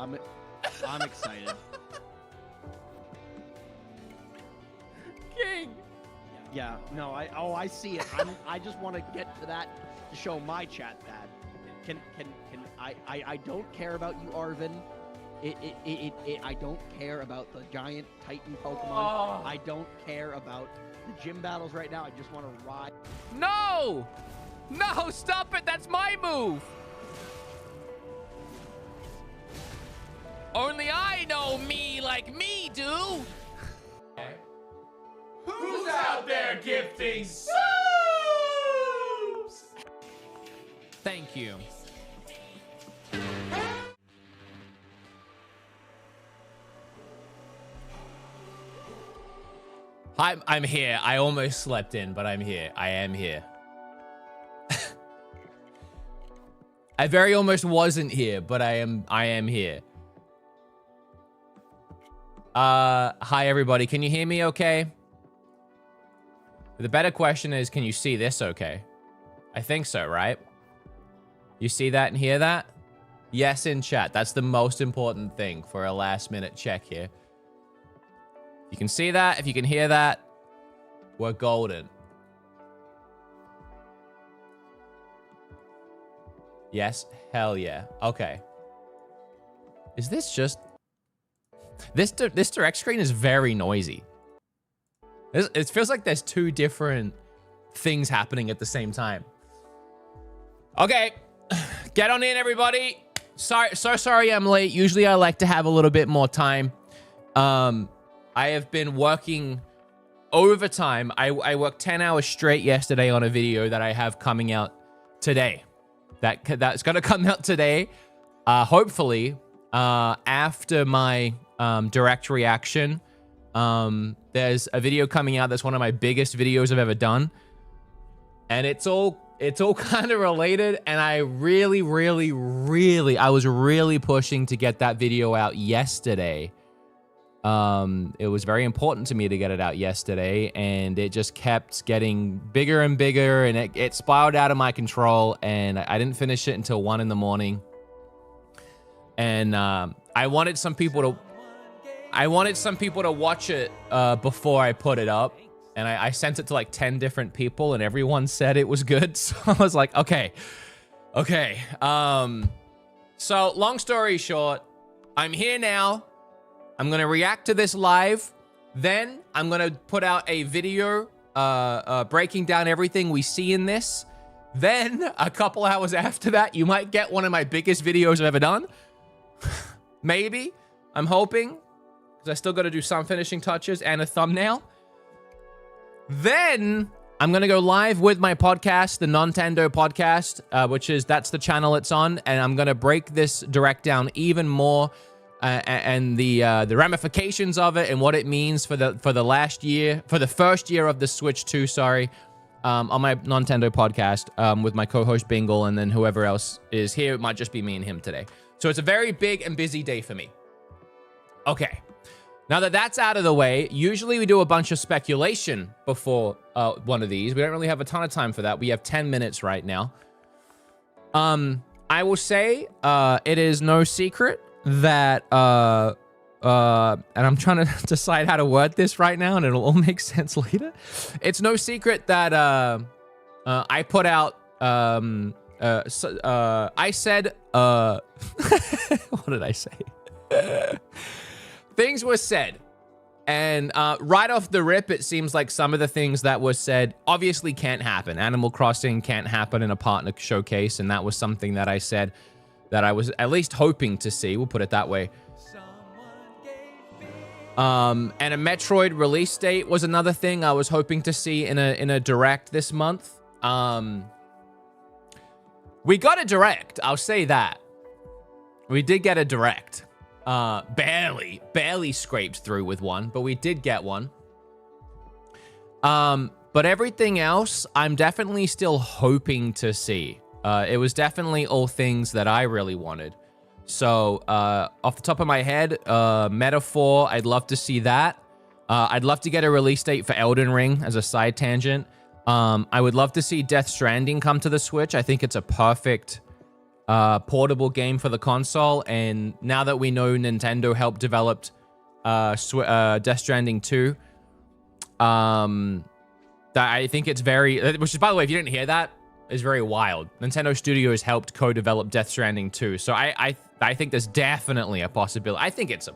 I'm excited. King. Yeah, no, I see it. I just want to get to that to show my chat that. I don't care about you, Arvin. I don't care about the giant Titan Pokemon. Oh. I don't care about the gym battles right now. I just want to ride. No! No, stop it! That's my move! Only I know me like me do! Who's out there gifting soups? Thank you. I'm here. I almost slept in, but I'm here. I am here. I very almost wasn't here, but I am here. Hi everybody. Can you hear me okay? The better question is, can you see this okay? I think so, right? You see that and hear that? Yes in chat. That's the most important thing for a last minute check here. You can see that. If you can hear that, we're golden. Yes. Hell yeah. Okay. Is this just... This direct screen is very noisy. It feels like there's two different things happening at the same time. Okay. Get on in, everybody. Sorry I'm late. Usually I like to have a little bit more time. I have been working overtime. I worked 10 hours straight yesterday on a video that I have coming out today. That's going to come out today. Hopefully, after my direct reaction, there's a video coming out that's one of my biggest videos I've ever done. And it's all kind of related. And I was really pushing to get that video out yesterday. It was very important to me to get it out yesterday, and it just kept getting bigger and bigger, and it spiraled out of my control, and I didn't finish it until 1 in the morning. And I wanted some people to watch it before I put it up, and I sent it to like 10 different people, and everyone said it was good. So I was like, okay. So long story short, I'm here now. I'm going to react to this live. Then I'm going to put out a video breaking down everything we see in this. Then a couple hours after that, you might get one of my biggest videos I've ever done. Maybe. I'm hoping. Because I still got to do some finishing touches and a thumbnail. Then I'm going to go live with my podcast, the Nintendo podcast, that's the channel it's on. And I'm going to break this direct down even more. And the ramifications of it and what it means for the first year of the Switch 2, on my Nintendo podcast with my co-host Bingle, and then whoever else is here. It might just be me and him today. So it's a very big and busy day for me. Okay, now that that's out of the way, usually we do a bunch of speculation before one of these. We don't really have a ton of time for that. We have 10 minutes right now. I will say it is no secret that and I'm trying to decide how to word this right now, and it'll all make sense later. It's no secret that I put out I said what did I say? Things were said, and right off the rip, it seems like some of the things that were said obviously can't happen. Animal Crossing can't happen in a partner showcase, and that was something that I said that I was at least hoping to see. We'll put it that way. And a Metroid release date was another thing I was hoping to see in a direct this month. We got a direct. I'll say that. We did get a direct. Barely scraped through with one, but we did get one. But everything else, I'm definitely still hoping to see. It was definitely all things that I really wanted. So, off the top of my head, Metaphor, I'd love to see that. I'd love to get a release date for Elden Ring as a side tangent. I would love to see Death Stranding come to the Switch. I think it's a perfect portable game for the console. And now that we know Nintendo helped develop Death Stranding 2, that I think it's very, which is, by the way, if you didn't hear that, is very wild. Nintendo Studios helped co-develop Death Stranding 2. So I think there's definitely a possibility. I think it's a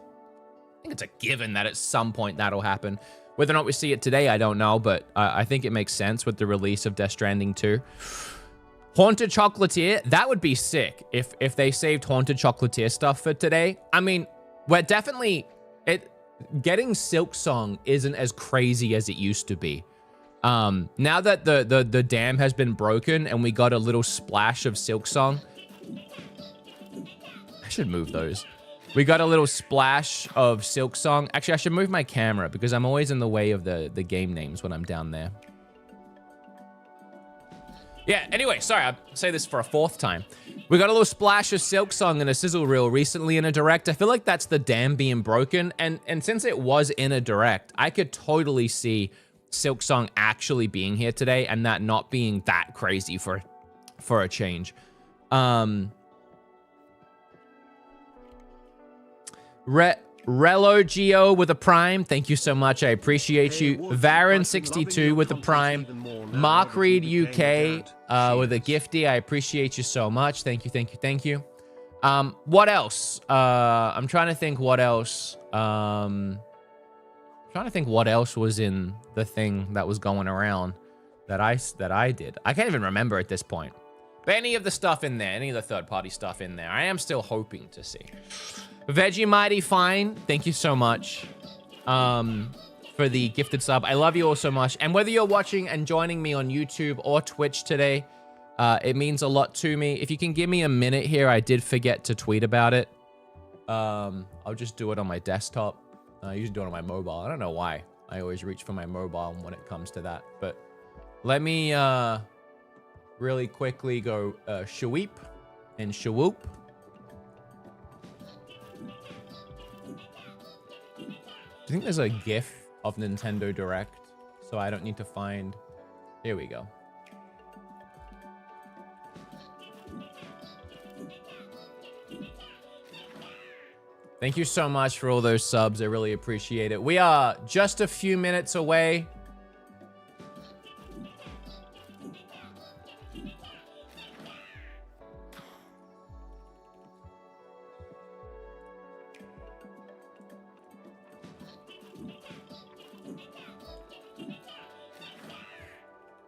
given that at some point that'll happen. Whether or not we see it today, I don't know, but I think it makes sense with the release of Death Stranding 2. Haunted Chocolatier, that would be sick if they saved Haunted Chocolatier stuff for today. I mean, we're definitely, getting Silksong isn't as crazy as it used to be. Now that the dam has been broken and we got a little splash of Silksong. I should move those. We got a little splash of Silksong. Actually, I should move my camera because I'm always in the way of the game names when I'm down there. Yeah, anyway, sorry, I'll say this for a fourth time. We got a little splash of Silksong in a sizzle reel recently in a direct. I feel like that's the dam being broken. And since it was in a direct, I could totally see Silksong actually being here today and that not being that crazy for a change. Relo Geo with a Prime, thank you so much. I appreciate you. Varan62 with a Prime. Mark Reed UK with a gifty. I appreciate you so much. Thank you, thank you, thank you. What else? I'm trying to think what else. Trying to think what else was in the thing that was going around that I did. I can't even remember at this point. But any of the stuff in there, any of the third-party stuff in there, I am still hoping to see. Veggie Mighty Fine, thank you so much for the gifted sub. I love you all so much. And whether you're watching and joining me on YouTube or Twitch today, it means a lot to me. If you can give me a minute here, I did forget to tweet about it. I'll just do it on my desktop. I usually do it on my mobile. I don't know why. I always reach for my mobile when it comes to that. But let me really quickly go shaweep and shawoop. Do you think there's a GIF of Nintendo Direct? So I don't need to find... Here we go. Thank you so much for all those subs. I really appreciate it. We are just a few minutes away.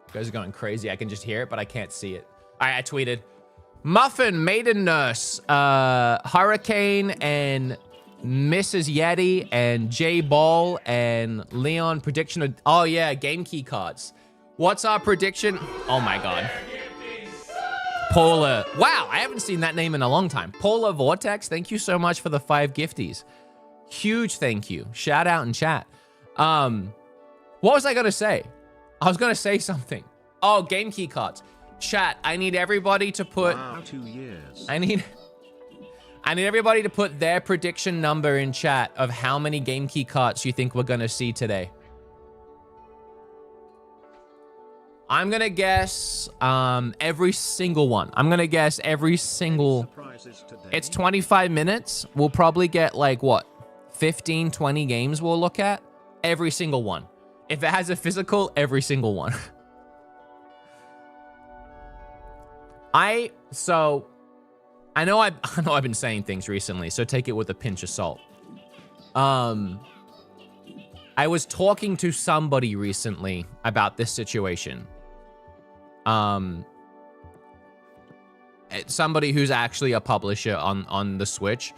You guys are going crazy. I can just hear it, but I can't see it. All right, I tweeted. Muffin, Maiden Nurse, Hurricane, and Mrs. Yeti, and J Ball, and Leon prediction of, oh yeah, game key cards. What's our prediction? Oh my God. Paula, wow, I haven't seen that name in a long time. Paula Vortex, thank you so much for the 5 gifties. Huge thank you. Shout out in chat. What was I gonna say? I was gonna say something. Oh, game key cards. Chat, I need everybody to put... Wow, 2 years. I need everybody to put their prediction number in chat of how many game key cards you think we're gonna see today. I'm gonna guess every single one. I'm gonna guess every single... It's 25 minutes. We'll probably get like, what? 15, 20 games we'll look at. Every single one. If it has a physical, every single one. I know I've been saying things recently, so take it with a pinch of salt. I was talking to somebody recently about this situation. Somebody who's actually a publisher on the Switch.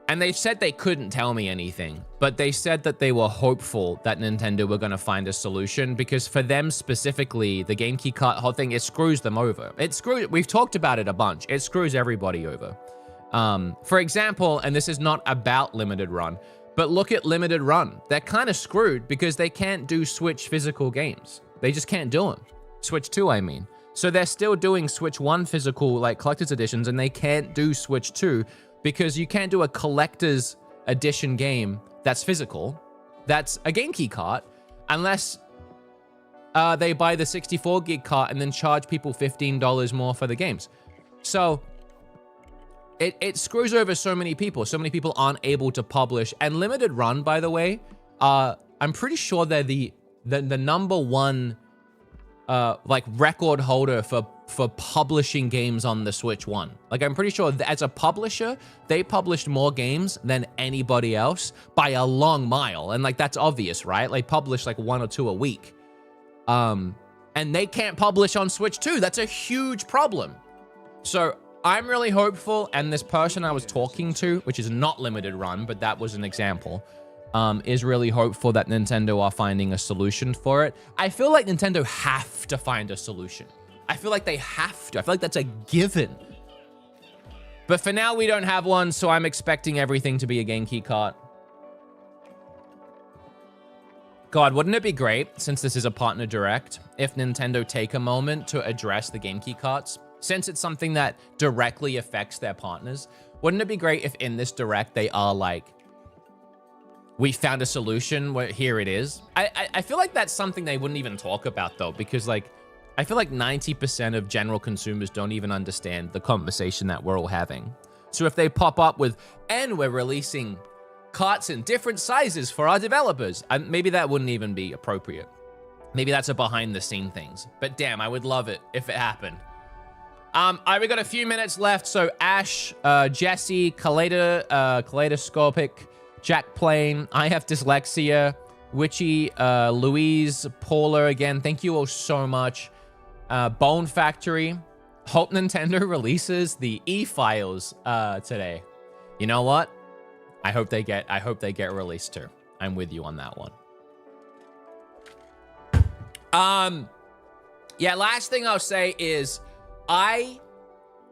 And they said they couldn't tell me anything, but they said that they were hopeful that Nintendo were going to find a solution because for them specifically, the game key card whole thing, it screws them over. We've talked about it a bunch. It screws everybody over. For example, and this is not about Limited Run, but look at Limited Run. They're kind of screwed because they can't do Switch physical games. They just can't do them. Switch 2, I mean. So they're still doing Switch 1 physical, like collector's editions, and they can't do Switch 2 because you can't do a collector's edition game that's physical, that's a game key cart, unless they buy the 64 gig cart and then charge people $15 more for the games. So it screws over so many people. So many people aren't able to publish. And Limited Run, by the way, I'm pretty sure they're the number one like record holder for publishing games on the Switch 1. Like, I'm pretty sure that as a publisher, they published more games than anybody else by a long mile. And like, that's obvious, right? Like, publish like 1 or 2 a week. And they can't publish on Switch 2. That's a huge problem. So I'm really hopeful, and this person I was talking to, which is not Limited Run, but that was an example, is really hopeful that Nintendo are finding a solution for it. I feel like Nintendo have to find a solution. I feel like they have to. I feel like that's a given. But for now, we don't have one, so I'm expecting everything to be a game key cart. God, wouldn't it be great, since this is a partner direct, if Nintendo take a moment to address the game key carts? Since it's something that directly affects their partners, wouldn't it be great if in this direct they are like, we found a solution, where here it is? I feel like that's something they wouldn't even talk about though, because like, I feel like 90% of general consumers don't even understand the conversation that we're all having. So if they pop up with, and we're releasing carts in different sizes for our developers, maybe that wouldn't even be appropriate. Maybe that's a behind the scene things, but damn, I would love it if it happened. All right, we got a few minutes left. So Ash, Jesse, Kaleidoscopic, Jack Plain, I Have Dyslexia, Witchy, Louise, Paula again. Thank you all so much. Bone Factory. Hope Nintendo releases the e-files today. You know what? I hope they get released too. I'm with you on that one. Yeah, last thing I'll say is I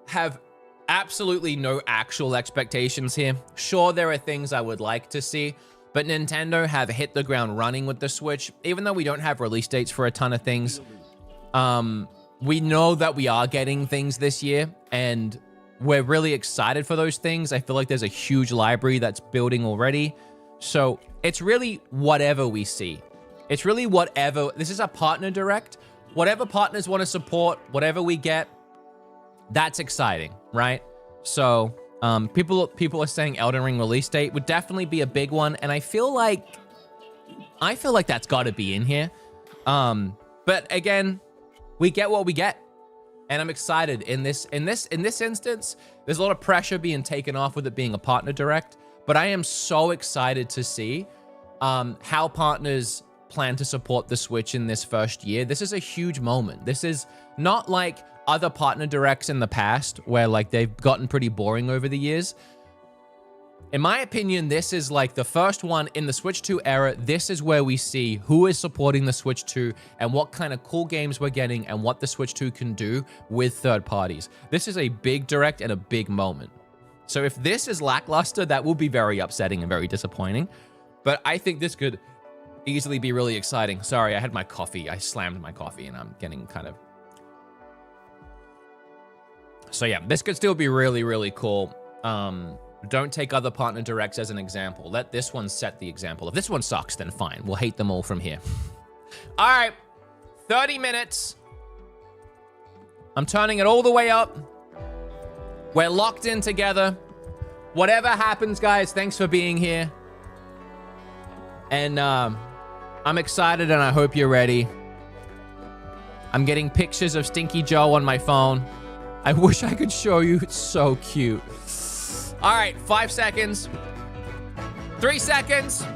have absolutely no actual expectations here. Sure, there are things I would like to see, but Nintendo have hit the ground running with the Switch. Even though we don't have release dates for a ton of things, we know that we are getting things this year, and we're really excited for those things. I feel like there's a huge library that's building already. So it's really whatever we see. It's really whatever. This is a partner direct. Whatever partners want to support, whatever we get, that's exciting, right? So people are saying Elden Ring release date would definitely be a big one, and I feel like that's got to be in here. But again, we get what we get, and I'm excited in this instance. There's a lot of pressure being taken off with it being a partner direct, but I am so excited to see how partners plan to support the Switch in this first year. This is a huge moment. This is not like other partner directs in the past where like they've gotten pretty boring over the years. In my opinion, this is like the first one in the Switch 2 era. This is where we see who is supporting the Switch 2 and what kind of cool games we're getting and what the Switch 2 can do with third parties. This is a big direct and a big moment. So if this is lackluster, that will be very upsetting and very disappointing. But I think this could easily be really exciting. Sorry, I had my coffee. I slammed my coffee and I'm getting kind of... So yeah, this could still be really, really cool. Don't take other partner directs as an example. Let this one set the example. If this one sucks, then fine. We'll hate them all from here. All right, 30 minutes. I'm turning it all the way up. We're locked in together. Whatever happens, guys, thanks for being here. And I'm excited and I hope you're ready. I'm getting pictures of Stinky Joe on my phone. I wish I could show you. It's so cute. All right, 5 seconds. 3 seconds.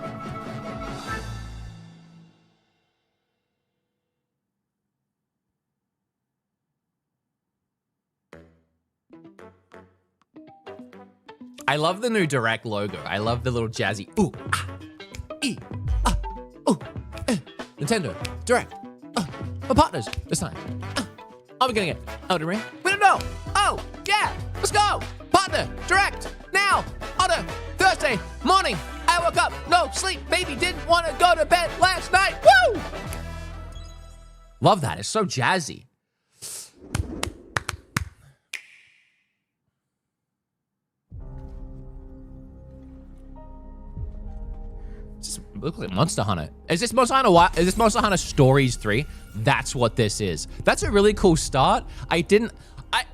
I love the new Direct logo. I love the little jazzy ooh, ah, ee, ah, ooh, eh. Nintendo, Direct, we're partners this time. Are we gonna get Elden Ring? We don't know. Oh, yeah, let's go. Partner, Direct, now, on a Thursday morning. I woke up, no sleep, baby didn't want to go to bed last night. Woo! Love that, it's so jazzy. Looks like Monster Hunter. Is this Monster Hunter what? Is this Monster Hunter Stories 3? That's what this is. That's a really cool start.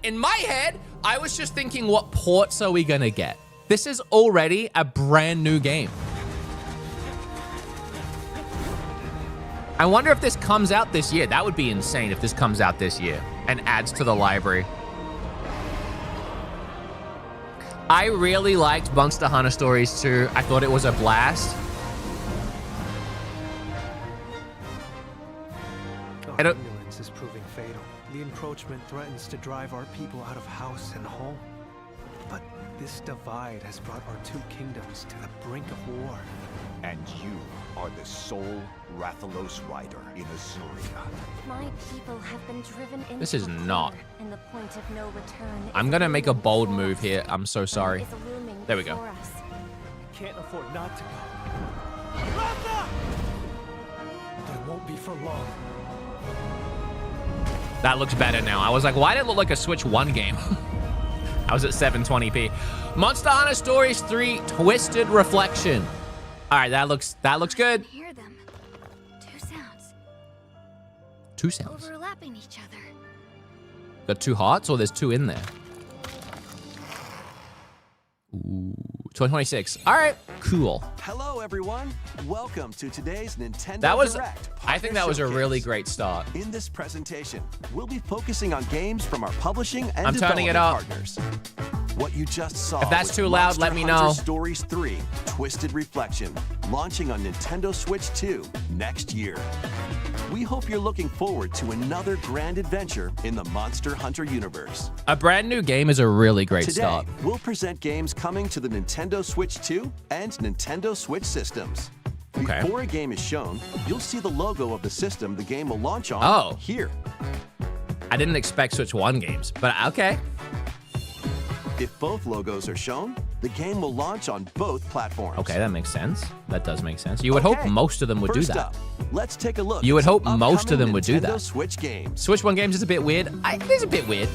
In my head, I was just thinking, what ports are we gonna get? This is already a brand new game. I wonder if this comes out this year. That would be insane if this comes out this year and adds to the library. I really liked Monster Hunter Stories 2. I thought it was a blast. Our ignorance is proving fatal. The encroachment threatens to drive our people out of house and home. But this divide has brought our two kingdoms to the brink of war. And you are the sole Rathalos rider in Azuria. My people have been driven into This is not. and the point of no return. I'm gonna make a bold move here. I'm so sorry. There we go. Can't afford not to go. Ratha! But it won't be for long. That looks better now. I was like, why did it look like a Switch 1 game? I was at 720p. Monster Hunter Stories 3 Twisted Reflection. All right, that looks good. Hear them. Two sounds. Two sounds. Overlapping each other. Got two hearts, or there's two in there? Ooh, 2026. All right, cool. Hello, everyone. Welcome to today's Nintendo That was, Direct I think that was a really great start. In this presentation, we'll be focusing on games from our publishing and I'm turning it development up. partners. What you just saw If that's was too loud, Monster let me Hunter know. Stories 3 Twisted Reflection, launching on Nintendo Switch 2 next year. We hope you're looking forward to another grand adventure in the Monster Hunter universe. A brand new game is a really great Today, start. we'll present games coming to the Nintendo Switch 2 and Nintendo Switch systems. Okay. Before a game is shown, you'll see the logo of the system the game will launch on here. I didn't expect Switch 1 games, but okay. If both logos are shown, the game will launch on both platforms. Okay, that makes sense. That does make sense. You would hope most of them would do First that. up, let's take a look. You would at hope some most of them upcoming would do Nintendo that. Switch games. Switch 1 games is a bit weird. It is a bit weird.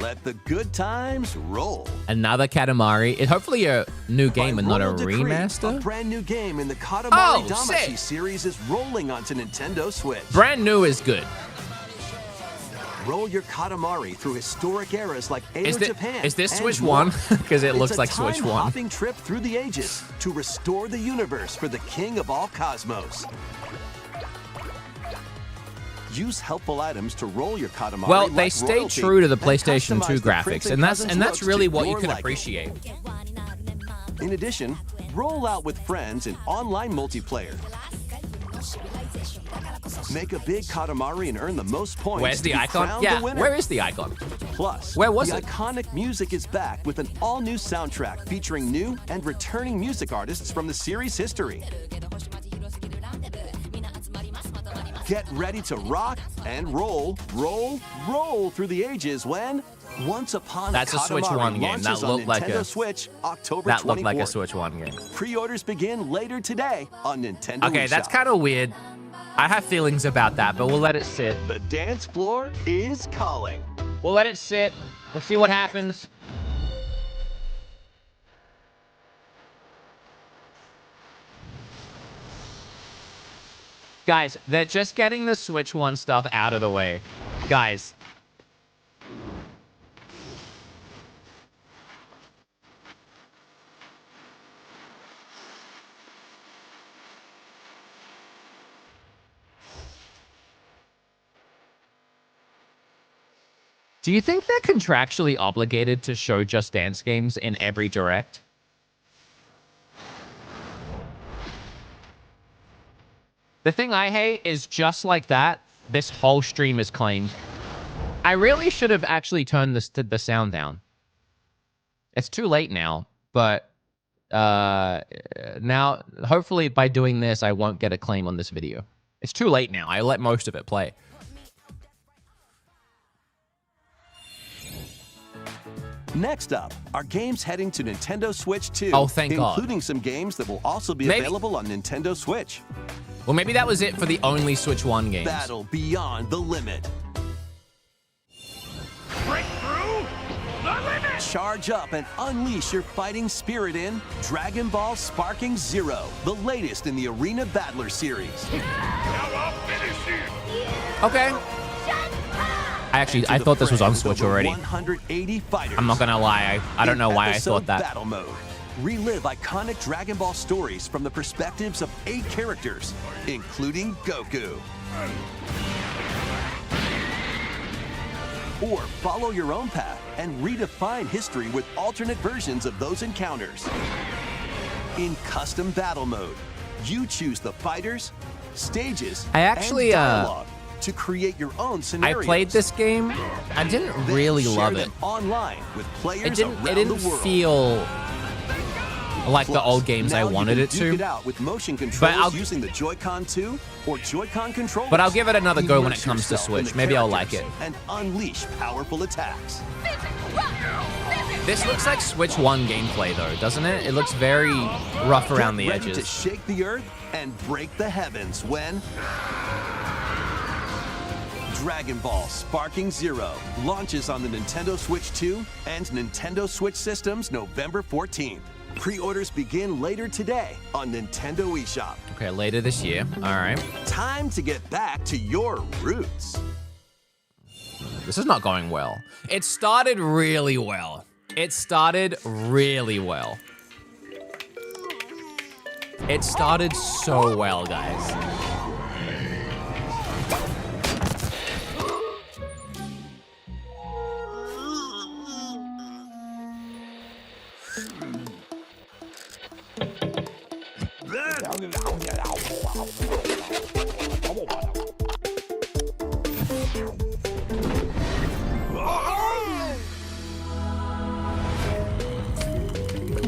Let the good times roll. Another Katamari. Hopefully a new game By and not a Royal Decree, remaster. A brand new game in the Katamari Oh, Damacy sick. series is rolling onto Nintendo Switch. Brand new is good. Roll your Katamari through historic eras like Edo Japan. Is this and Switch more. 1? Because it looks like It's a Switch 1. time-hopping trip through the ages to restore the universe for the king of all cosmos. Use helpful items to roll your Katamari. Well, they like stay royalty true to the and PlayStation customize 2 the prince graphics, and that's cousins' really looks what to you your can liking. appreciate. In addition, roll out with friends in online multiplayer. Make a big Katamari and earn the most points. Where's the to be icon? crowned Yeah, the winner. where is the icon? Plus, Where was the it? iconic music is back with an all-new soundtrack featuring new and returning music artists from the series' history. Get ready to rock and roll through the ages when Once Upon That's a Switch Katamari 1 game. launches That on looked like Nintendo a Switch October That looked like a 24th. Switch 1 game. Pre-orders begin later today on Nintendo Okay, that's eShop. kind of weird. I have feelings about that, but we'll let it sit. The dance floor is calling. We'll let it sit. We'll see what happens. Guys, they're just getting the Switch 1 stuff out of the way. Guys. Do you think they're contractually obligated to show Just Dance games in every direct? The thing I hate is just like that, this whole stream is claimed. I really should have actually turned the sound down. It's too late now, but now hopefully by doing this I won't get a claim on this video. It's too late now. I let most of it play. Next up are games heading to Nintendo Switch 2, Oh, thank God. including some games that will also be Maybe- available on Nintendo Switch. Well, maybe that was it for the only Switch 1 games. Battle Beyond the Limit. Break through the limit! Charge up and unleash your fighting spirit in Dragon Ball Sparking Zero, the latest in the Arena Battler series. Now I'll finish you! Okay. I thought this was on Switch already. 180 fighters. I'm not gonna lie. I don't know why I Episode thought that. Battle mode. Relive iconic Dragon Ball stories from the perspectives of 8 characters, including Goku. Or follow your own path and redefine history with alternate versions of those encounters. In custom battle mode, you choose the fighters, stages, I actually, and dialogue to create your own I scenarios. played this game. I didn't Then really share love them it. online with players It around didn't the world. feel like the Plus, old games I now you wanted can it duke it to. out with motion I'll- controls using the Joy-Con 2 or Joy-Con controllers. But I'll give it another go when it Immerse comes to yourself in Switch. the Maybe I'll like characters it. and unleash powerful attacks. This looks like Switch 1 gameplay though, doesn't it? It looks very rough around the Get ready to edges. shake the earth and break the heavens when Dragon Ball Sparking Zero launches on the Nintendo Switch 2 and Nintendo Switch systems November 14th. Pre-orders begin later today on Nintendo eShop. Okay, later this year. All right. Time to get back to your roots. This is not going well. It started really well. It started really well. It started so well, guys.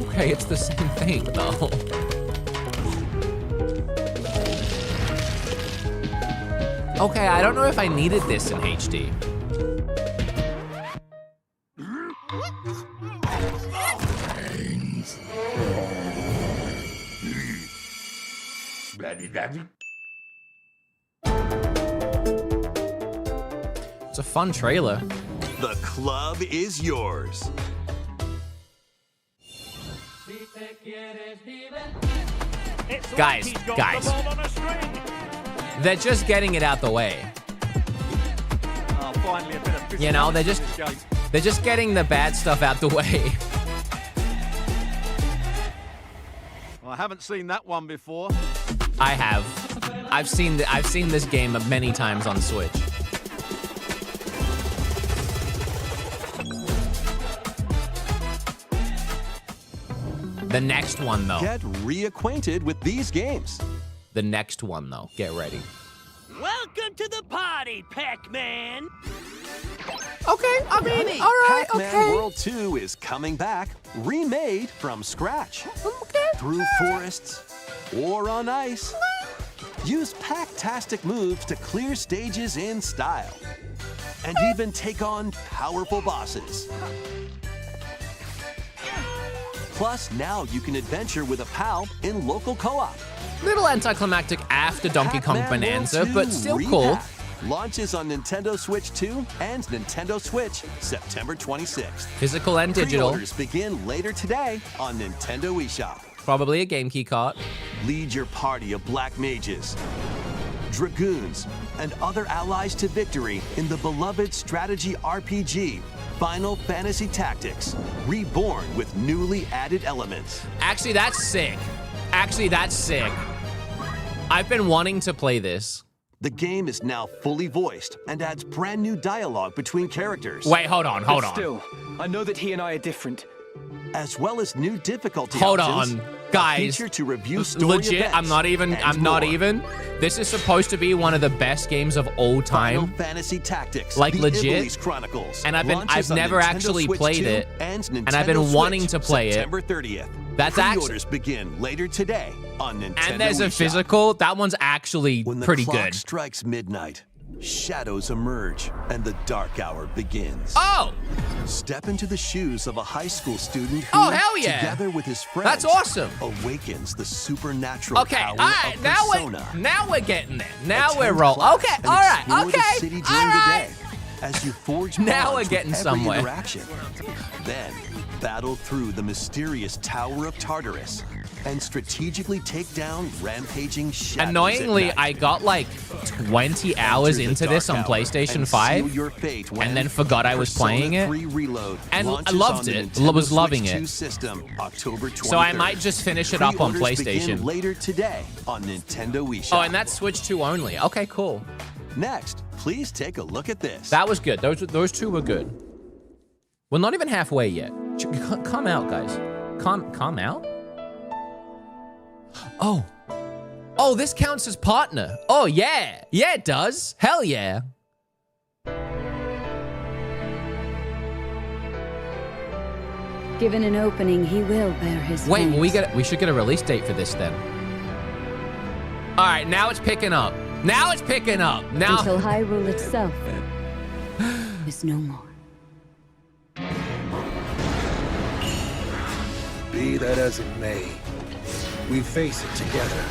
Okay, it's the same thing, though. Okay, I don't know if I needed this in HD. It's a fun trailer. The club is yours. Guys, they're just getting it out the way. You know, they're just getting the bad stuff out the way. I haven't seen that one before. I have. I've seen this game many times on Switch. The next one, though. Get reacquainted with these games. The next one, though. Get ready. Welcome to the party, Pac-Man. Okay, I mean, all right, Pac-Man okay. World 2 is coming back, remade from scratch. Okay. Through forests or on ice. Use Pac-tastic moves to clear stages in style. And even take on powerful bosses. Plus, now you can adventure with a pal in local co-op. Little anticlimactic after Donkey Kong Pac-Man Bonanza, World 2 but still cool. Repack launches on Nintendo Switch 2 and Nintendo Switch September 26th. Physical and digital. Pre-orders begin later today on Nintendo eShop. Probably a game key cart. Lead your party of black mages, dragoons, and other allies to victory in the beloved strategy RPG Final Fantasy Tactics, reborn with newly added elements. Actually, that's sick. I've been wanting to play this. The game is now fully voiced and adds brand new dialogue between characters, Wait, hold on. Still, I know that he and I are different. as well as new difficulty Hold options, on, a guys. feature to review story Legit, events, I'm not even. and This is supposed to be one of the best games of all Final time. Fantasy Tactics, Like, the legit. Ivalice Chronicles, And I've launches on never Nintendo actually Switch played 2 it, and I've been Nintendo wanting Switch, to play it. September 30th. That's Pre-orders begin later today on Nintendo And there's a eShop. physical. That one's actually When the pretty clock good. strikes midnight, shadows emerge and the dark hour begins. Oh, Step into the shoes of a high school student who, Oh, hell yeah. together with his friends, That's awesome. awakens the supernatural okay. power All right, of now Persona. we're getting there. Now we're Attend rolling. class Okay. and All right. explore Okay. the city All during the right. day as you forge Now bonds we're with getting every somewhere. interaction. Then battle through the mysterious Tower of Tartarus and strategically take down rampaging shadows. Annoyingly, at night. I got like 20 hours Enter the into this on Dark Hour PlayStation and 5, seal your fate when and then forgot I was Persona playing it. 3 Reload And I launches loved on the it. Nintendo Was loving Switch it. 2 system, October 23rd. So I might just finish it up on Pre-orders begin PlayStation. later today on Nintendo eShop. Oh, and that's Switch 2 only. Okay, cool. Next, please take a look at this. That was good. Those two were good. We're not even halfway yet. Come out, guys. Come out? Oh. Oh, this counts as partner. Oh, yeah. Yeah, it does. Hell yeah. Given an opening, he will bear his Wait, thanks. we should get a release date for this then. All right, now it's picking up. Now it's picking up. Now Until Hyrule itself is no more. Be that as it may, we face it together.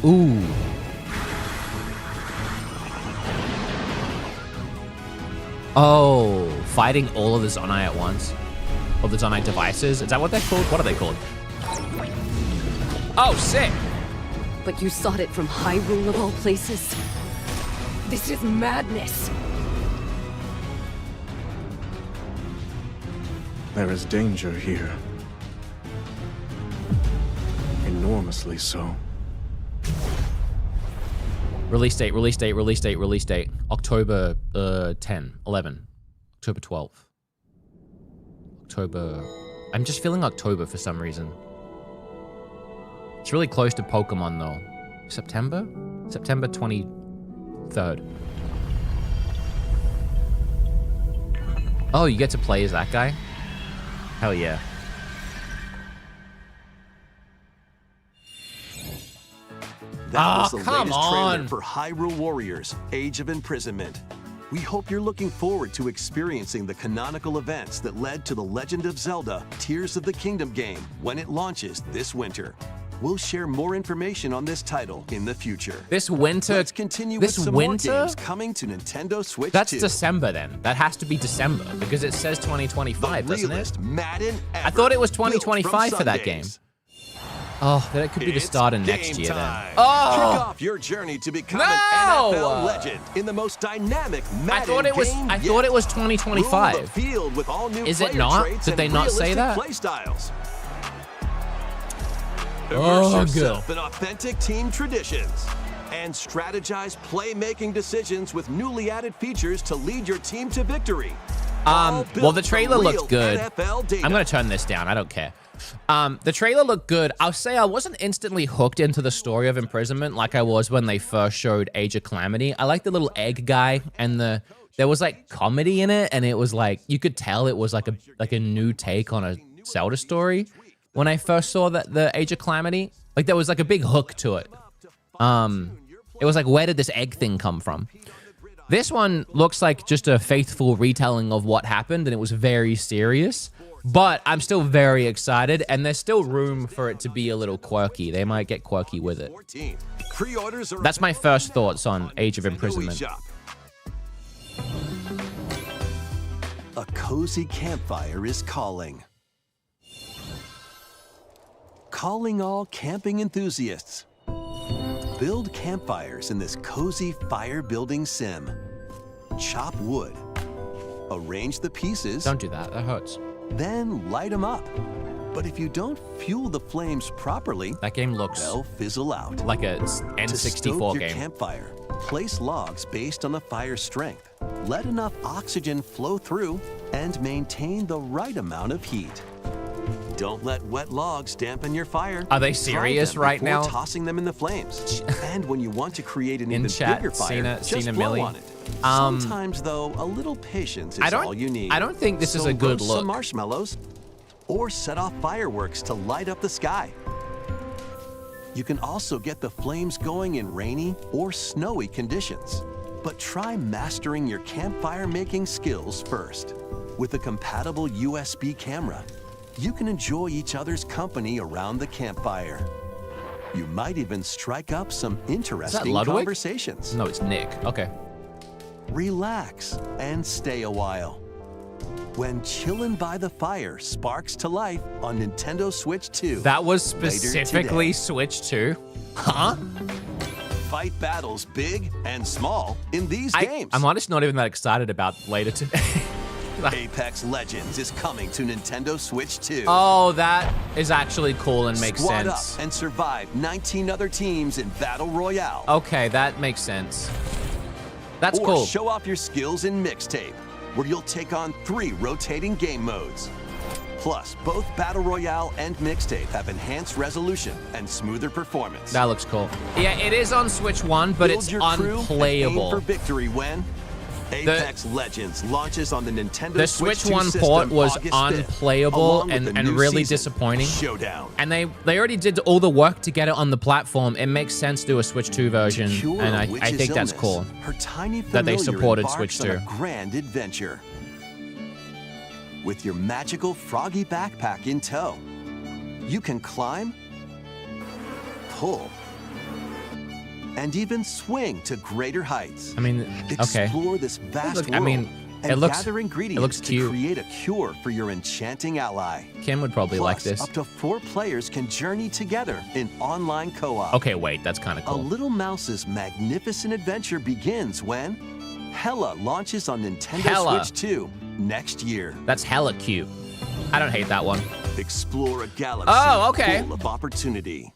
Ooh. Oh, fighting all of the Zonai at once. All the Zonai devices. Is that what they're called? What are they called? Oh, sick. But you sought it from Hyrule of all places? This is madness. There is danger here. Enormously so. Release date, release date, release date, release date. October 10, 11. October 12. October... I'm just feeling October for some reason. It's really close to Pokemon though. September? September 23rd. Oh, you get to play as that guy? Hell yeah. That was the come latest trailer on. for Hyrule Warriors: Age of Imprisonment. We hope you're looking forward to experiencing the canonical events that led to The Legend of Zelda: Tears of the Kingdom game when it launches this winter. We'll share more information on this title in the future. This winter... Let's continue this with some winter? more games coming to Nintendo Switch That's 2. December then. That has to be December because it says 2025, The doesn't it? realest Madden ever, I thought it was built from 2025 for that game. Sundays. Oh, then it could be the It's start of next game year time. then. Oh! Kick off your journey to become No! an NFL legend in the most dynamic Madden I thought it was game I yet. thought it was Rule the 2025. field with all new Is it player not? traits Did and they not say realistic that? play styles. Oh, Immerse good. yourself in authentic team traditions and strategize playmaking decisions with newly added features to lead your team to victory. All built Well, the from trailer looked real good. NFL data. I'm gonna turn this down. I don't care. The trailer looked good. I'll say I wasn't instantly hooked into the story of imprisonment like I was when they first showed Age of Calamity. I like the little egg guy and there was like comedy in it, and it was like you could tell it was like a new take on a Zelda story. When I first saw the Age of Calamity, like there was like a big hook to it. It was like, where did this egg thing come from? This one looks like just a faithful retelling of what happened, and it was very serious. But I'm still very excited, and there's still room for it to be a little quirky. They might get quirky with it. Pre-orders are That's my first thoughts on Age of Imprisonment. eShop. A cozy campfire is calling. Calling all camping enthusiasts. Build campfires in this cozy fire building sim. Chop wood. Arrange the pieces. Don't do that. That hurts. Then light them up. But if you don't fuel the flames properly, That game looks they'll fizzle out. like a To stoke N64 your game. campfire, place logs based on the fire's strength. Let enough oxygen flow through and maintain the right amount of heat. Don't let wet logs dampen your fire. Are they Dry serious them right before now? tossing them in the flames. And when you want to create an In even chat, bigger fire, just Cena blow Millie. on it. Sometimes, though, a little patience is all you need. I don't think this is So a good roast look. some marshmallows or set off fireworks to light up the sky. You can also get the flames going in rainy or snowy conditions. But try mastering your campfire making skills first. With a compatible USB camera, you can enjoy each other's company around the campfire. You might even strike up some interesting Ludwig? conversations. No, it's Nick. Okay. Relax and stay a while. When Chillin' by the Fire sparks to life on Nintendo Switch 2. That was specifically Switch 2? Huh? Fight battles big and small in these games. I'm honestly not even that excited about later today. Apex Legends is coming to Nintendo Switch 2. Oh, that is actually cool and makes Squad sense. up and survive 19 other teams in Battle Royale. Okay, that makes sense. That's or cool. Show off your skills in Mixtape, where you'll take on 3 rotating game modes. Plus, both Battle Royale and Mixtape have enhanced resolution and smoother performance. That looks cool. Yeah, it is on Switch 1, but Build it's your crew and unplayable. aim for victory when Apex Legends launches on the Nintendo The Switch Switch 2 1 system port was August 5th, unplayable along with and the new really season, disappointing. Showdown. And they already did all the work to get it on the platform. It makes sense to do a Switch 2 version, Cure and a I witch's think that's illness, cool. Her tiny that they familiar supported embarks Switch on 2. a grand adventure. With your magical froggy backpack in tow, you can climb, pull, and even swing to greater heights. I mean, okay. Explore this vast Look, world I mean, and looks gather ingredients to cute. create a cure for your enchanting ally. Kim would probably like Plus, this. up to 4 players can journey together in online co-op. Okay, wait, that's kind of A cool. little mouse's magnificent adventure begins when Hella launches on Nintendo Hella. Switch 2 next year. That's hella cute. I don't hate that one. Explore a galaxy Oh, okay. full of opportunity.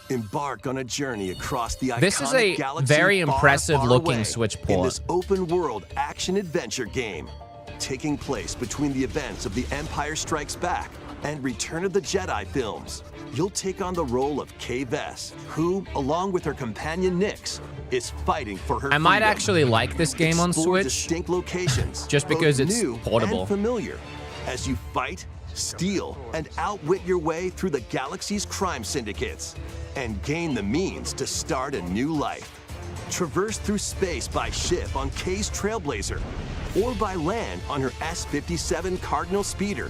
Embark on a journey across the iconic This is a galaxy very far, impressive far looking away Switch in port. this open-world action-adventure game, taking place between the events of The Empire Strikes Back and Return of the Jedi films. You'll take on the role of Kay Vess, who, along with her companion Nyx, is fighting for her I might freedom. actually like this game on Explore Switch. distinct locations, Just both because it's new portable. and familiar, as you fight, steal, and outwit your way through the galaxy's crime syndicates, and gain the means to start a new life. Traverse through space by ship on Kay's Trailblazer, or by land on her S-57 Cardinal Speeder,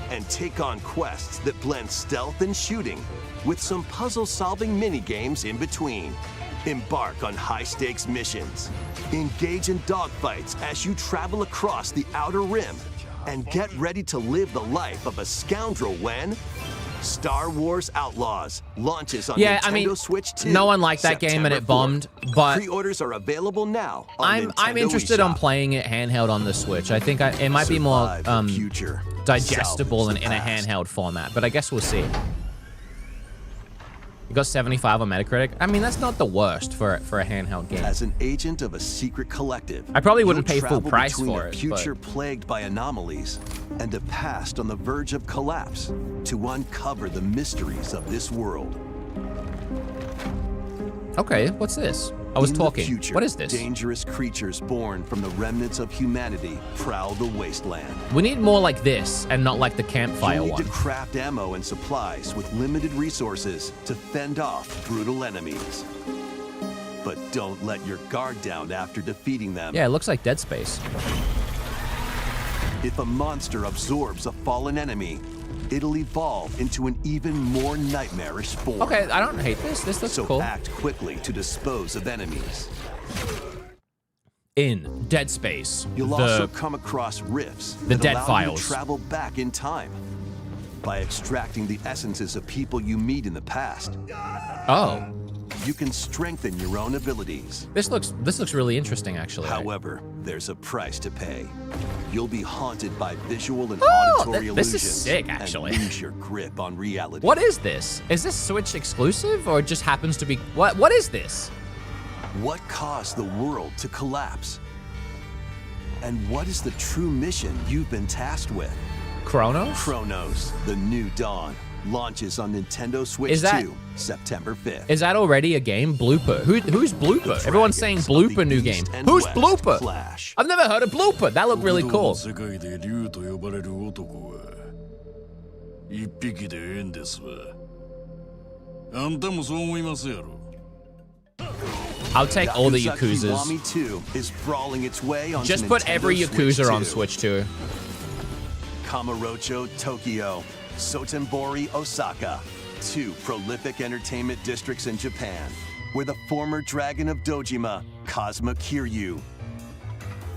and take on quests that blend stealth and shooting with some puzzle-solving mini-games in between. Embark on high-stakes missions. Engage in dogfights as you travel across the Outer Rim, and get ready to live the life of a scoundrel when Star Wars Outlaws launches on Yeah, Nintendo I mean, Switch 2. no one liked that game and September it bombed, 4th. but Pre-orders are available now on I'm Nintendo interested on eShop. playing it handheld on the Switch. I think it might be more Survive the future. digestible Salvage in the a past. handheld format, but I guess we'll see. You got 75 on Metacritic. I mean, that's not the worst for a handheld game. As an agent of a secret collective, I probably wouldn't you'll pay full travel price between for a it, future but- plagued by anomalies and a past on the verge of collapse to uncover the mysteries of this world. Okay, what's this? I was In the talking. future, What is this? Dangerous creatures born from the remnants of humanity prowl the wasteland. We need more like this and not like the campfire You'll need one. to craft ammo and supplies with limited resources to fend off brutal enemies. But don't let your guard down after defeating them. Yeah, it looks like Dead Space. If a monster absorbs a fallen enemy, it'll evolve into an even more nightmarish form. Okay, I don't hate this. This looks So cool. act quickly to dispose of enemies. In Dead Space, You'll also come across rifts the that Dead allow Files. you to travel back in time by extracting the essences of people you meet in the past. Oh, You can strengthen your own abilities. this looks really interesting, actually. However, there's a price to pay. You'll be haunted by visual and Oh, auditory this is illusions sick, actually. and lose your grip on reality. What is this? Is this Switch exclusive or it just happens to be what is this? What caused the world to collapse? And what is the true mission you've been tasked with? Chronos? Chronos, The New Dawn, launches on Nintendo Switch Is that- 2, September 5th. Is that already a game? Blooper. Who's Blooper? Everyone's saying Dragons of Blooper the new East game. and Who's West Blooper? clash. I've never heard of Blooper. That looked really cool. 世界で竜と呼ばれる男は一匹でええんですわ。あんたもそう思いますやろ。 I'll take all the Yakuza Yakuzas. Kiwami 2 is brawling its way onto Just put Nintendo every Switch Yakuza on 2. Switch 2. Kamurocho, Tokyo, Sotenbori, Osaka, 2 prolific entertainment districts in Japan, where the former dragon of Dojima, Kazuma Kiryu,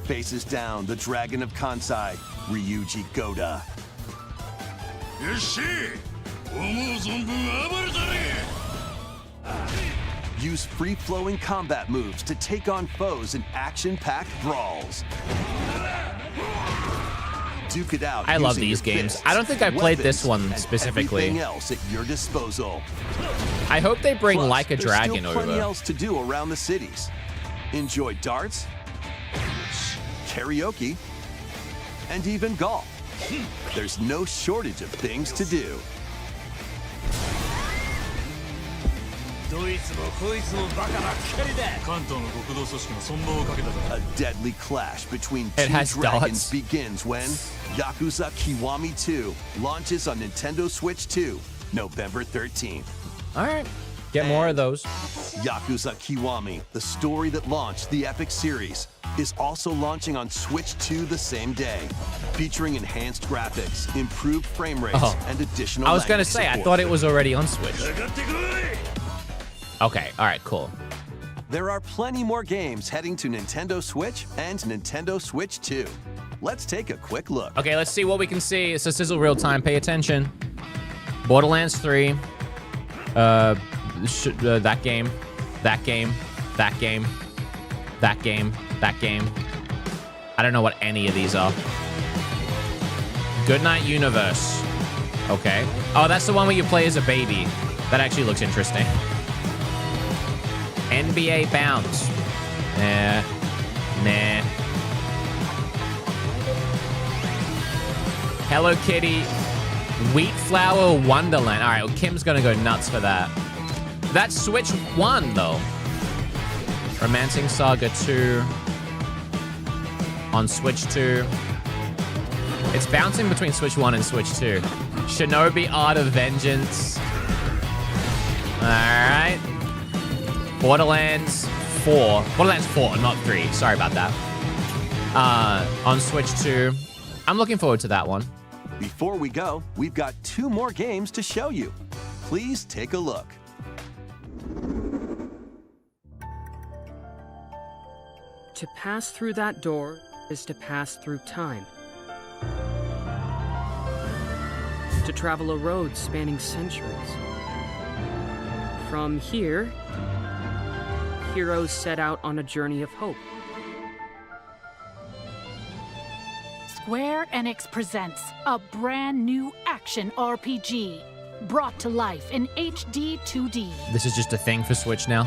faces down the Dragon of Kansai, Ryuji Goda. Use free-flowing combat moves to take on foes in action-packed brawls. Duke it out. I love using these your games. fists, I don't think I played this weapons, one and specifically. everything else at your disposal. I hope they bring Plus, Like a there's Dragon still plenty over. else to do around the cities. Enjoy darts, karaoke, and even golf. There's no shortage of things to do. A deadly clash between two dragons dots. begins when Yakuza Kiwami 2 launches on Nintendo Switch 2, November 13th. All right. Get more of those. Yakuza Kiwami, the story that launched the Epic series, is also launching on Switch 2 the same day, featuring enhanced graphics, improved frame rates, and additional I was going to language say, I support. thought it was already on Switch. Okay, all right, cool. There are plenty more games heading to Nintendo Switch and Nintendo Switch 2. Let's take a quick look. Okay, let's see what we can see. It's a Sizzle real time. Pay attention. Borderlands 3. That game. That game. That game. That game. That game. I don't know what any of these are. Goodnight Universe. Okay. Oh, that's the one where you play as a baby. That actually looks interesting. NBA Bounce. Nah. Hello Kitty. Wheat Flower Wonderland. All right, well, Kim's gonna go nuts for that. That's Switch 1, though. Romancing Saga 2. On Switch 2. It's bouncing between Switch 1 and Switch 2. Shinobi Art of Vengeance. All right. Borderlands 4. Borderlands 4, not 3. Sorry about that. On Switch 2. I'm looking forward to that one. Before we go, we've got 2 more games to show you. Please take a look. To pass through that door is to pass through time. To travel a road spanning centuries. From here, heroes set out on a journey of hope. Square Enix presents a brand new action RPG, brought to life in HD 2D. This is just a thing for Switch now.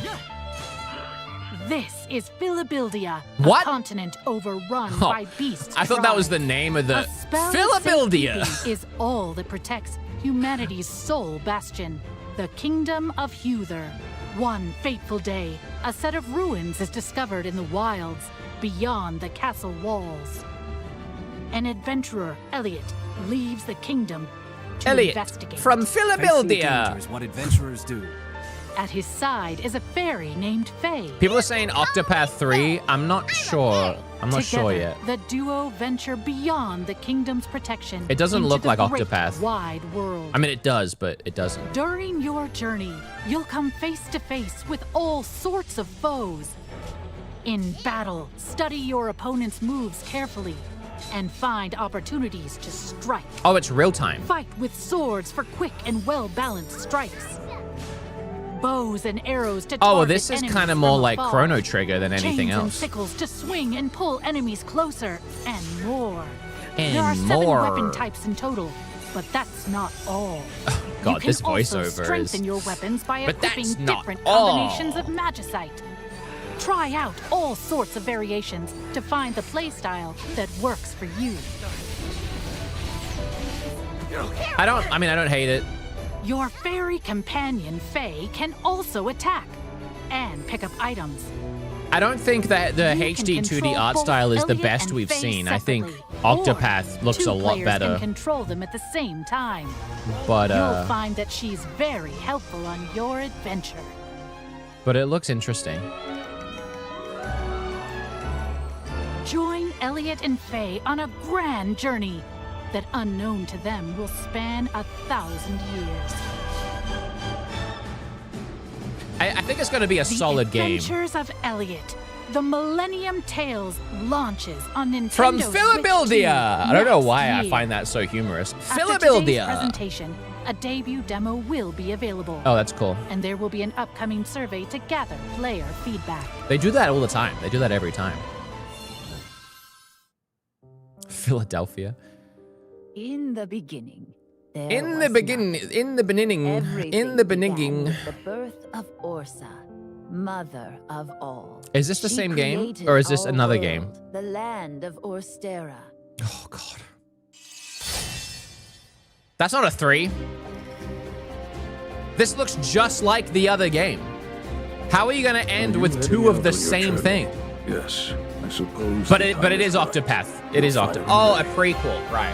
This is Philabildia, What? a continent overrun by beasts. I thought that was the name of the... A spell of Philabildia! safekeeping is all that protects humanity's sole bastion, the Kingdom of Huther. One fateful day, a set of ruins is discovered in the wilds beyond the castle walls. An adventurer, Elliot, leaves the kingdom to investigate. From Philabildia! Is what adventurers do. At his side is a fairy named Faye. People are saying Octopath 3. I'm not sure. I'm not sure Together, yet. the duo venture beyond the kingdom's protection. It doesn't into look the like great Octopath. Wide world. I mean, it does, but it doesn't. During your journey, you'll come face to face with all sorts of foes. In battle, study your opponent's moves carefully and find opportunities to strike. Oh, it's real time. Fight with swords for quick and well-balanced strikes. Bows and arrows to Oh, well, target this is enemies kind of more from like afar. Chrono Trigger than anything Chains and else. sickles to swing and pull enemies closer, and more. And there are 7 more. weapon types in total, but that's not all. God, you can this also voiceover strengthen is... your weapons by But equipping that's not different all. combinations of magicite. Try out all sorts of variations to find the playstyle that works for you. I don't hate it. Your fairy companion, Faye, can also attack and pick up items. I don't think that the You can HD 2D control art both style is the Elliot best and we've Faye seen. I think separately, Octopath or looks two a lot players better. Can control them at the same time. But You'll find that she's very helpful on your adventure. But it looks interesting. Join Elliot and Faye on a grand journey that, unknown to them, will span 1,000 years. I think it's going to be a solid game. The Adventures of Elliot, The Millennium Tales launches on Nintendo From Switch Philadelphia. 2 I don't know next why I year. find that so humorous. After today's Philadelphia. presentation, a debut demo will be available. Oh, that's cool. And there will be an upcoming survey to gather player feedback. They do that all the time. They do that every time. Philadelphia. In the beginning. In the beginning. The beginning. The birth of Orsa, mother of all. Is this the She same game, created or is this our another world, game? The land of Orstera. Oh God. That's not a 3. This looks just like the other game. How are you gonna end with 2 of the same thing? Yes, I suppose. But it is Octopath. It is Octopath. Oh, a prequel, right?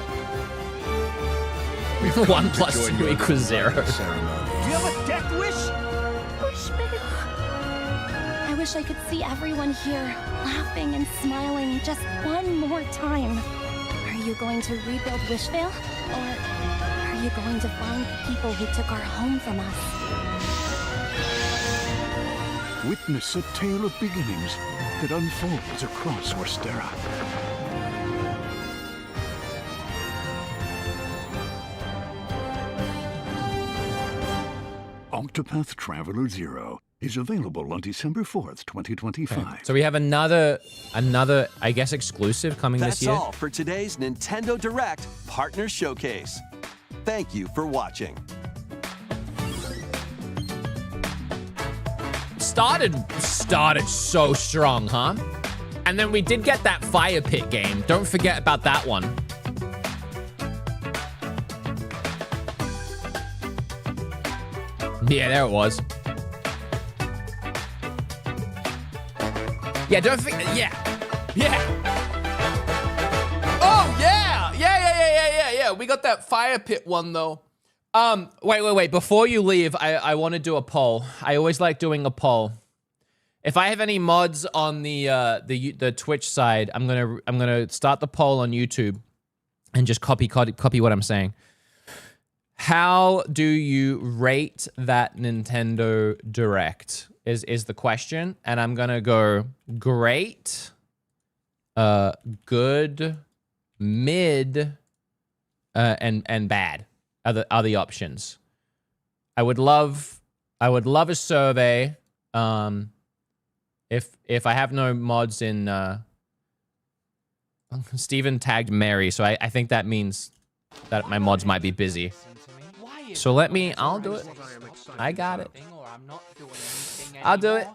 1 plus 2 equals 0. Do you have a death wish? I wish I could see everyone here laughing and smiling just one more time. Are you going to rebuild Wishvale? Or are you going to find the people who took our home from us? Witness a tale of beginnings that unfolds across Orstera. Octopath Traveler 0 is available on December 4th, 2025. So we have another, I guess, exclusive coming That's this year. all for today's Nintendo Direct Partner Showcase. Thank you for watching. Started so strong, huh? And then we did get that Fire Pit game. Don't forget about that one. Yeah, there it was. Yeah, don't forget. Yeah. Oh, yeah. We got that Fire Pit one, though. Wait. Before you leave, I want to do a poll. I always like doing a poll. If I have any mods on the Twitch side, I'm gonna start the poll on YouTube and just copy what I'm saying. How do you rate that Nintendo Direct? Is the question, and I'm gonna go great, good, mid, and bad are the options. I would love a survey. If I have no mods in, Steven tagged Mary, so I think that means that my mods might be busy. So I'll do it. I got it. I'll do it.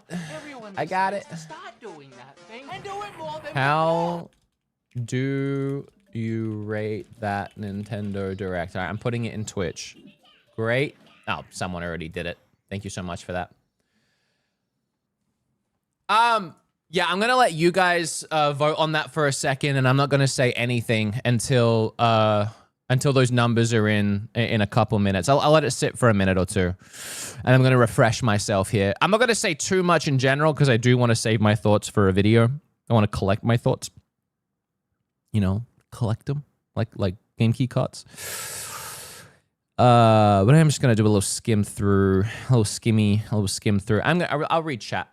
I got it. How do you rate that Nintendo Direct? All right, I'm putting it in Twitch. Great. Oh, someone already did it. Thank you so much for that. Yeah, I'm gonna let you guys vote on that for a second, and I'm not gonna say anything until those numbers are in a couple minutes. I'll let it sit for a minute or two, and I'm gonna refresh myself here. I'm not gonna say too much in general because I do want to save my thoughts for a video. I want to collect my thoughts. You know, collect them like game key cards. But I'm just gonna do a little skim through, a little skim through. I'll read chat.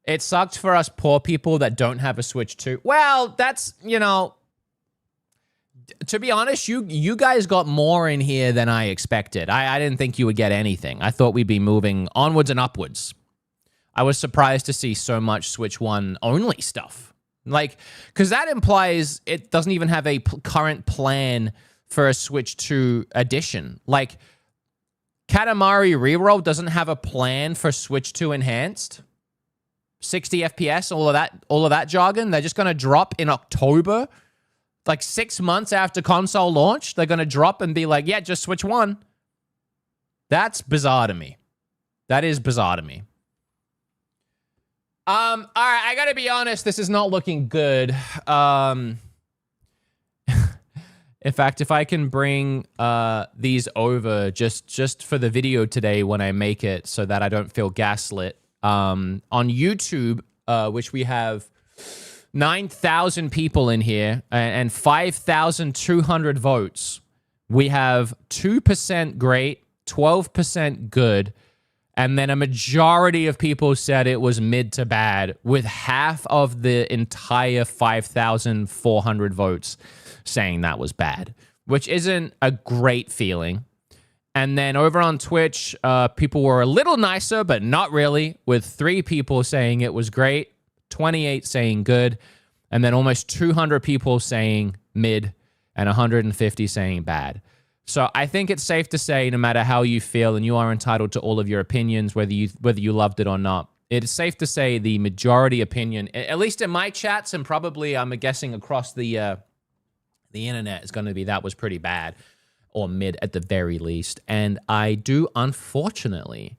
It sucked for us poor people that don't have a Switch 2. Well, that's, you know, to be honest, you guys got more in here than I expected. I didn't think you would get anything. I thought we'd be moving onwards and upwards. I was surprised to see so much Switch 1 only stuff. Like, because that implies it doesn't even have a current plan for a Switch 2 edition. Like, Katamari Reroll doesn't have a plan for Switch 2 Enhanced. 60 FPS, all of that jargon. They're just going to drop in October. Like 6 months after console launch, they're going to drop and be like, yeah, just Switch 1. That's bizarre to me. That is bizarre to me. All right, I got to be honest, this is not looking good. In fact, if I can bring these over just for the video today when I make it so that I don't feel gaslit. On YouTube, which we have 9,000 people in here and 5,200 votes, we have 2% great, 12% good, And then a majority of people said it was mid to bad, with half of the entire 5,400 votes saying that was bad, which isn't a great feeling. And then over on Twitch, people were a little nicer, but not really, with 3 people saying it was great, 28 saying good, and then almost 200 people saying mid, and 150 saying bad. So I think it's safe to say, no matter how you feel, and you are entitled to all of your opinions, whether you loved it or not, it is safe to say the majority opinion, at least in my chats, and probably I'm guessing across the internet, is going to be that was pretty bad, or mid at the very least. And I do unfortunately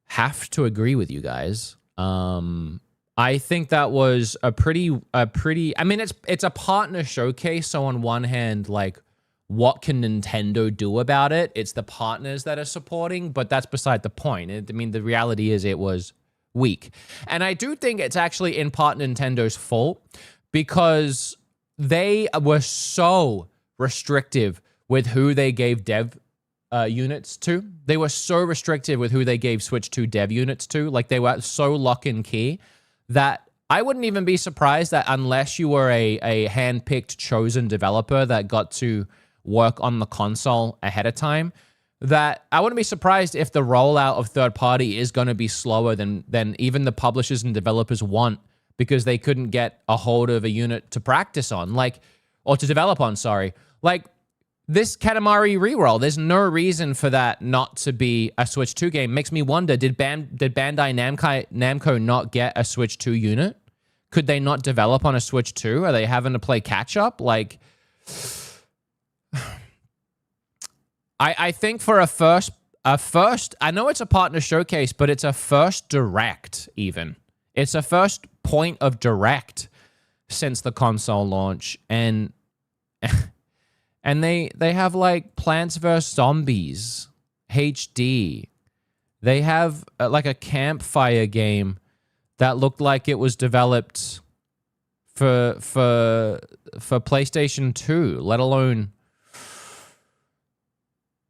have to agree with you guys. I think that was a pretty. I mean, it's a partner showcase. So on one hand, like, what can Nintendo do about it? It's the partners that are supporting, but that's beside the point. I mean, the reality is it was weak. And I do think it's actually in part Nintendo's fault, because they were so restrictive with who they gave dev units to. They were so restrictive with who they gave Switch 2 dev units to. Like, they were so lock and key that I wouldn't even be surprised that unless you were a hand-picked, chosen developer that got to work on the console ahead of time, that I wouldn't be surprised if the rollout of third party is going to be slower than even the publishers and developers want, because they couldn't get a hold of a unit to practice on, like, or to develop on, sorry. Like, this Katamari reroll, there's no reason for that not to be a Switch 2 game. Makes me wonder, did Bandai Namco not get a Switch 2 unit? Could they not develop on a Switch 2? Are they having to play catch-up? Like, I think for a first, I know it's a partner showcase, but it's a first direct even. It's a first point of direct since the console launch. And they have like Plants vs. Zombies HD. They have like a campfire game that looked like it was developed for PlayStation 2, let alone,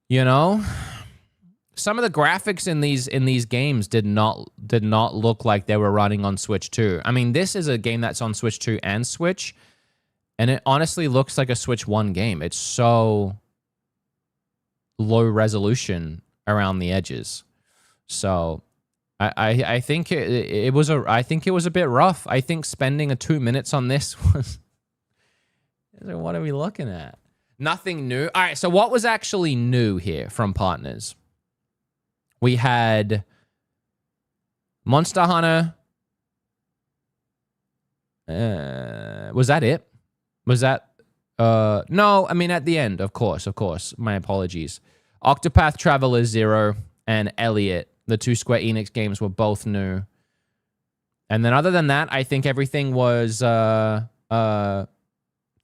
you know, some of the graphics in these games did not look like they were running on Switch 2. I mean, this is a game that's on Switch 2 and Switch, and it honestly looks like a Switch 1 game. It's so low resolution around the edges. So I think it was a bit rough. I think spending 2 minutes on this was, what are we looking at? Nothing new. All right, so what was actually new here from partners? We had Monster Hunter. Was that it? Was that... no, I mean, at the end, of course. My apologies. Octopath Traveler 0 and Elliot, the 2 Square Enix games, were both new. And then other than that, I think everything was...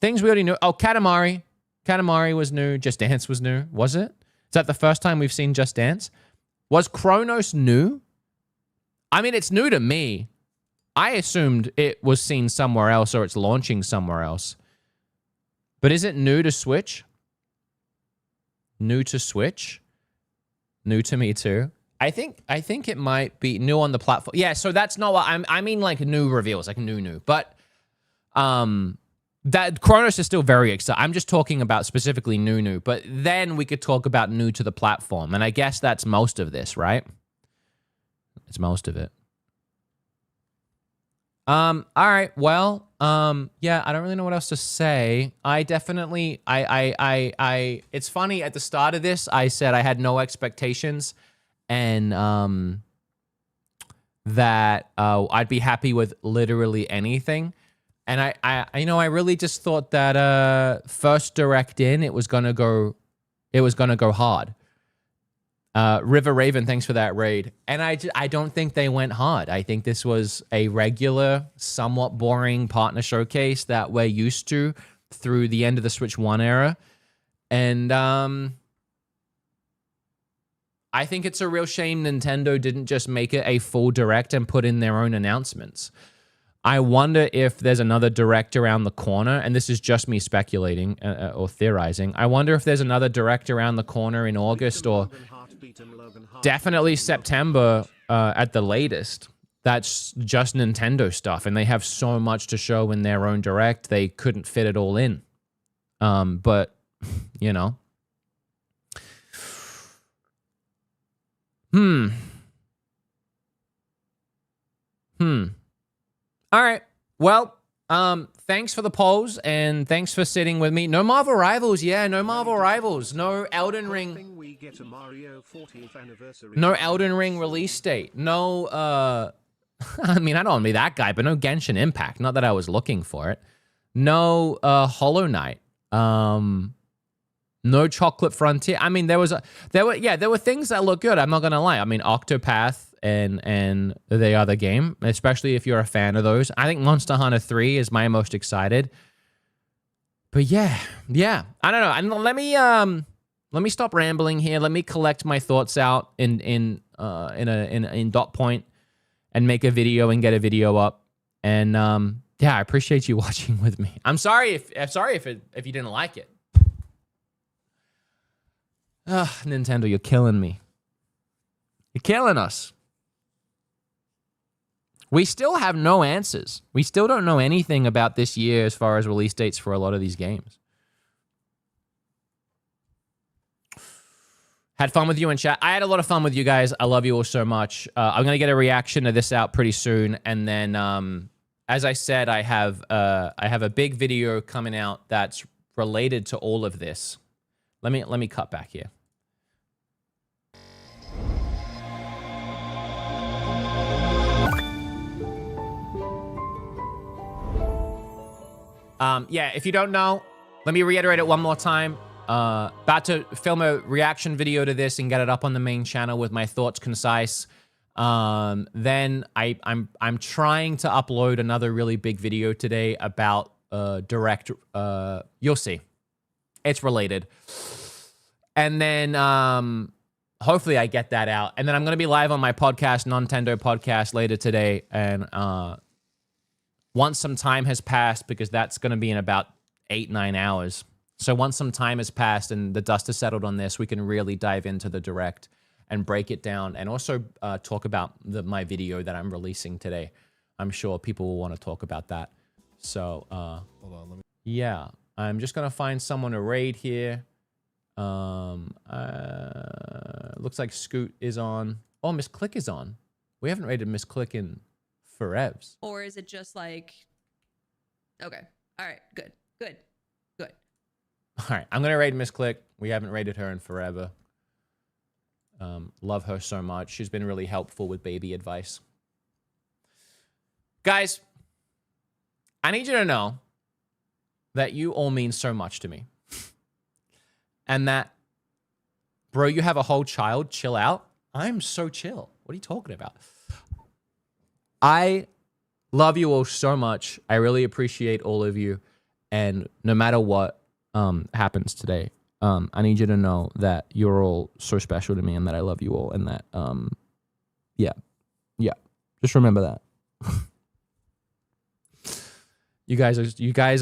things we already knew. Oh, Katamari. Katamari was new. Just Dance was new. Was it? Is that the first time we've seen Just Dance? Was Chronos new? I mean, it's new to me. I assumed it was seen somewhere else or it's launching somewhere else. But is it new to Switch? New to Switch? New to me too. I think it might be new on the platform. Yeah, so that's not what I mean, like new reveals, like new. But that Chronos is still very exciting. I'm just talking about specifically new. But then we could talk about new to the platform. And I guess that's most of this, right? It's most of it. All right. Well, yeah, I don't really know what else to say. I definitely, it's funny, at the start of this, I said I had no expectations and, that, I'd be happy with literally anything. And I really just thought that, first direct in, it was gonna go hard. River Raven, thanks for that raid. And I don't think they went hard. I think this was a regular, somewhat boring partner showcase that we're used to through the end of the Switch 1 era. And I think it's a real shame Nintendo didn't just make it a full direct and put in their own announcements. I wonder if there's another direct around the corner, and this is just me speculating or theorizing. I wonder if there's another direct around the corner in August or definitely September at the latest. That's just Nintendo stuff, and they have so much to show in their own direct. They couldn't fit it all in. But, you know. All right. Well, thanks for the polls, and thanks for sitting with me. No Marvel Rivals. Yeah, no Marvel Rivals. No Elden Ring. No Elden Ring release date. No, I mean, I don't want to be that guy, but no Genshin Impact. Not that I was looking for it. No Hollow Knight. No Chocolate Frontier. I mean, there were things that look good. I'm not gonna lie. I mean, Octopath and the other game, especially if you're a fan of those. I think Monster Hunter 3 is my most excited. But yeah, I don't know. And let me stop rambling here. Let me collect my thoughts out in dot point and make a video and get a video up. And yeah, I appreciate you watching with me. I'm sorry if you didn't like it. Nintendo, you're killing me. You're killing us. We still have no answers. We still don't know anything about this year as far as release dates for a lot of these games. Had fun with you in chat. I had a lot of fun with you guys. I love you all so much. I'm going to get a reaction to this out pretty soon. And then, as I said, I have a big video coming out that's related to all of this. Let me cut back here. Yeah, if you don't know, let me reiterate it one more time. About to film a reaction video to this and get it up on the main channel with my thoughts concise. Then I'm trying to upload another really big video today about direct. You'll see, it's related. And then hopefully I get that out. And then I'm gonna be live on my podcast, Nintendo podcast, later today. And once some time has passed, because that's going to be in about 8-9 hours. So once some time has passed and the dust has settled on this, we can really dive into the direct and break it down, and also talk about my video that I'm releasing today. I'm sure people will want to talk about that. So, hold on, let me... yeah, I'm just going to find someone to raid here. Looks like Scoot is on. Oh, Miss Click is on. We haven't raided Miss Click in forevs. Or is it just like, okay, all right, good. All right, I'm gonna raid Miss Click. We haven't raided her in forever. Love her so much. She's been really helpful with baby advice. Guys, I need you to know that you all mean so much to me. And that, bro, you have a whole child, chill out. I'm so chill. What are you talking about? I love you all so much. I really appreciate all of you. And no matter what happens today, I need you to know that you're all so special to me and that I love you all, and that, yeah. Just remember that. You guys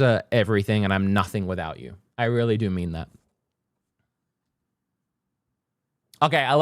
are everything, and I'm nothing without you. I really do mean that. Okay, I love